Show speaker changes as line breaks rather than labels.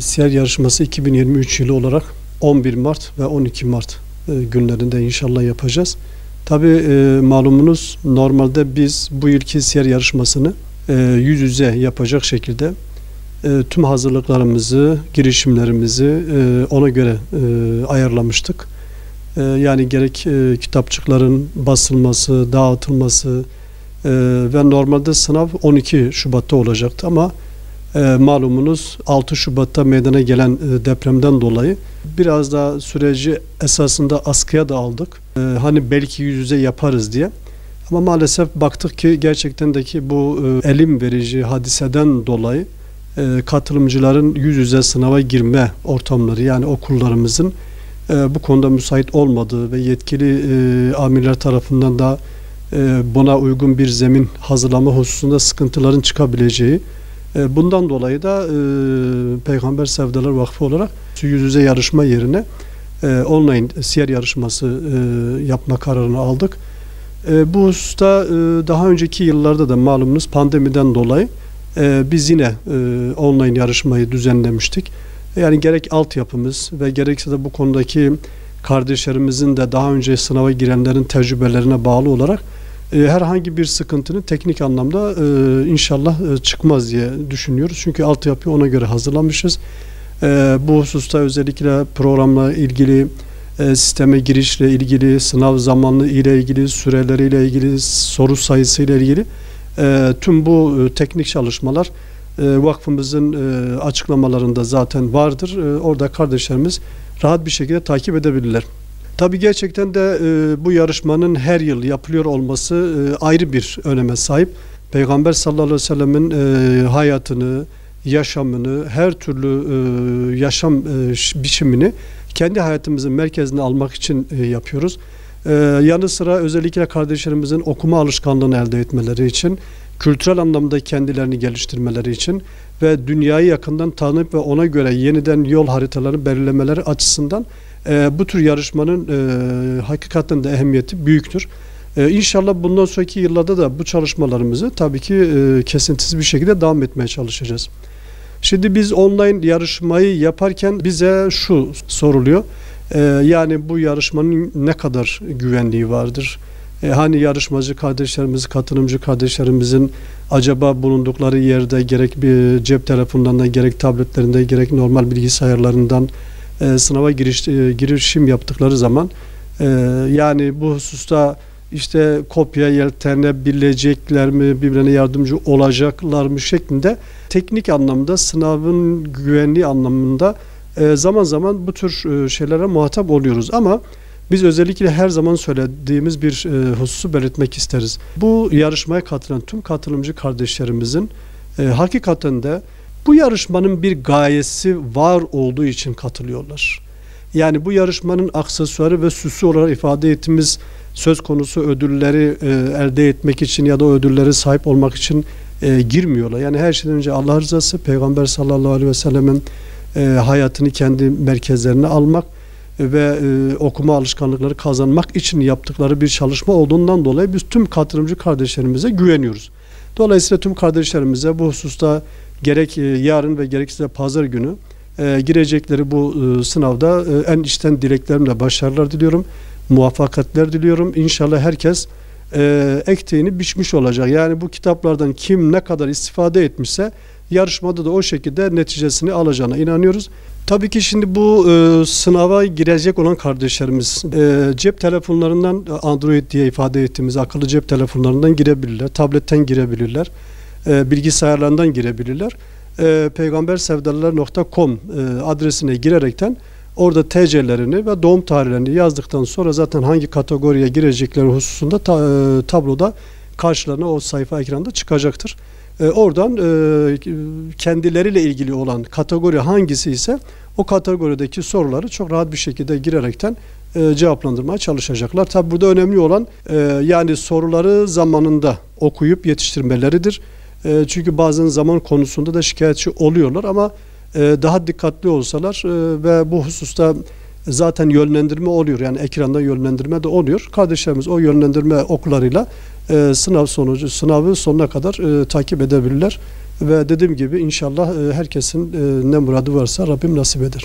Siyer yarışması 2023 yılı olarak 11 Mart ve 12 Mart günlerinde inşallah yapacağız. Tabii malumunuz normalde biz bu yılki siyer yarışmasını yüz yüze yapacak şekilde tüm hazırlıklarımızı, girişimlerimizi ona göre ayarlamıştık. Yani gerek kitapçıkların basılması, dağıtılması ve normalde sınav 12 Şubat'ta olacaktı ama malumunuz 6 Şubat'ta meydana gelen depremden dolayı biraz daha süreci esasında askıya da aldık. Hani belki yüz yüze yaparız diye. Ama maalesef baktık ki gerçekten de ki bu elim verici hadiseden dolayı katılımcıların yüz yüze sınava girme ortamları, yani okullarımızın bu konuda müsait olmadığı ve yetkili amirler tarafından da buna uygun bir zemin hazırlama hususunda sıkıntıların çıkabileceği, bundan dolayı da Peygamber Sevdalar Vakfı olarak yüz yüze yarışma yerine online siyer yarışması yapma kararını aldık. Bu hususta daha önceki yıllarda da malumunuz pandemiden dolayı biz yine online yarışmayı düzenlemiştik. Yani gerek altyapımız ve gerekse de bu konudaki kardeşlerimizin de daha önce sınava girenlerin tecrübelerine bağlı olarak herhangi bir sıkıntının teknik anlamda inşallah çıkmaz diye düşünüyoruz. Çünkü altyapıyı ona göre hazırlamışız. Bu hususta özellikle programla ilgili, sisteme girişle ilgili, sınav zamanı ile ilgili, süreleriyle ilgili, soru sayısı ile ilgili tüm bu teknik çalışmalar vakfımızın açıklamalarında zaten vardır. Orada kardeşlerimiz rahat bir şekilde takip edebilirler. Tabii gerçekten de bu yarışmanın her yıl yapılıyor olması ayrı bir öneme sahip. Peygamber sallallahu aleyhi ve sellemin hayatını, yaşamını, her türlü yaşam biçimini kendi hayatımızın merkezine almak için yapıyoruz. Yanı sıra özellikle kardeşlerimizin okuma alışkanlığını elde etmeleri için, kültürel anlamda kendilerini geliştirmeleri için ve dünyayı yakından tanıyıp ve ona göre yeniden yol haritalarını belirlemeleri açısından bu tür yarışmanın hakikaten de ehemmiyeti büyüktür. İnşallah bundan sonraki yıllarda da bu çalışmalarımızı tabii ki kesintisiz bir şekilde devam etmeye çalışacağız. Şimdi biz online yarışmayı yaparken bize şu soruluyor. Yani bu yarışmanın ne kadar güvenliği vardır? Hani yarışmacı kardeşlerimiz, katılımcı kardeşlerimizin acaba bulundukları yerde gerek bir cep telefonundan, gerek tabletlerinde, gerek normal bilgisayarlarından sınava girişim yaptıkları zaman yani bu hususta işte kopya yeltenebilecekler mi, birbirine yardımcı olacaklar mı şeklinde teknik anlamda, sınavın güvenliği anlamında zaman zaman bu tür şeylere muhatap oluyoruz. Ama biz özellikle her zaman söylediğimiz bir hususu belirtmek isteriz. Bu yarışmaya katılan tüm katılımcı kardeşlerimizin hakikaten de bu yarışmanın bir gayesi var olduğu için katılıyorlar. Yani bu yarışmanın aksesuarı ve süsü olarak ifade ettiğimiz söz konusu ödülleri elde etmek için ya da o ödülleri sahip olmak için girmiyorlar. Yani her şeyden önce Allah rızası, Peygamber sallallahu aleyhi ve sellemin hayatını kendi merkezlerine almak ve okuma alışkanlıkları kazanmak için yaptıkları bir çalışma olduğundan dolayı biz tüm katılımcı kardeşlerimize güveniyoruz. Dolayısıyla tüm kardeşlerimize bu hususta gerek yarın ve gerekse pazar günü girecekleri bu sınavda en içten dileklerimle başarılar diliyorum. Muvaffakatler diliyorum. İnşallah herkes ektiğini biçmiş olacak. Yani bu kitaplardan kim ne kadar istifade etmişse yarışmada da o şekilde neticesini alacağına inanıyoruz. Tabii ki şimdi bu sınava girecek olan kardeşlerimiz cep telefonlarından, Android diye ifade ettiğimiz akıllı cep telefonlarından girebilirler, tabletten girebilirler, bilgisayarlarından girebilirler. peygambersevdalılar.com adresine girerekten orada TC'lerini ve doğum tarihlerini yazdıktan sonra zaten hangi kategoriye girecekleri hususunda tabloda karşılarına o sayfa ekranda çıkacaktır. Oradan kendileriyle ilgili olan kategori hangisi ise o kategorideki soruları çok rahat bir şekilde girerekten cevaplandırmaya çalışacaklar. Tabi burada önemli olan yani soruları zamanında okuyup yetiştirmeleridir. Çünkü bazen zaman konusunda da şikayetçi oluyorlar ama daha dikkatli olsalar ve bu hususta zaten yönlendirme oluyor. Yani ekranda yönlendirme de oluyor. Kardeşlerimiz o yönlendirme oklarıyla sınavı sonuna kadar takip edebilirler. Ve dediğim gibi inşallah herkesin ne muradı varsa Rabbim nasip eder.